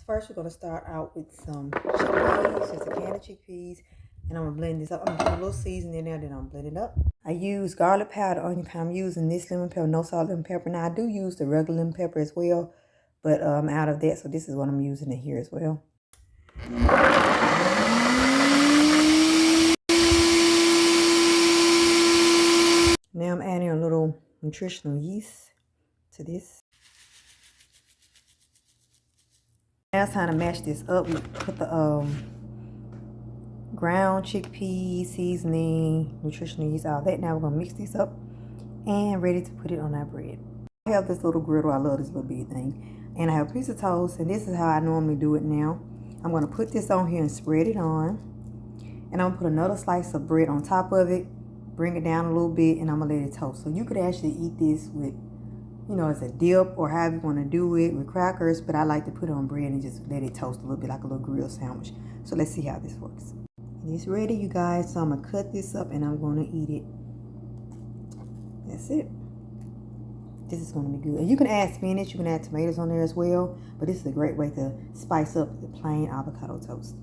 First, we're going to start out with some chickpeas, just a can of chickpeas. And I'm going to blend this up. I'm going to put a little seasoning in there, then I'm blend it up. I use garlic powder, onion powder. I'm using this lemon pepper, no salt lemon pepper. Now, I do use the regular lemon pepper as well, but out of that, so this is what I'm using in here as well. Now I'm adding a little nutritional yeast to this. Now it's time to mash this up. We put the ground chickpea seasoning, nutritional yeast, all that. Now we're gonna mix this up and ready to put it on our bread. I have this little griddle. I love this little bitty thing, and I have a piece of toast, and this is how I normally do it. Now I'm gonna put this on here and spread it on, and I'm gonna put another slice of bread on top of it, bring it down a little bit, and I'm gonna let it toast. So you could actually eat this with, you know, as a dip or however you want to do it, with crackers, but I like to put it on bread and just let it toast a little bit like a little grilled sandwich. So let's see how this works. It's ready, you guys, so I'm gonna cut this up and I'm gonna eat it. That's it. This is gonna be good. And you can add spinach, you can add tomatoes on there as well, but this is a great way to spice up the plain avocado toast.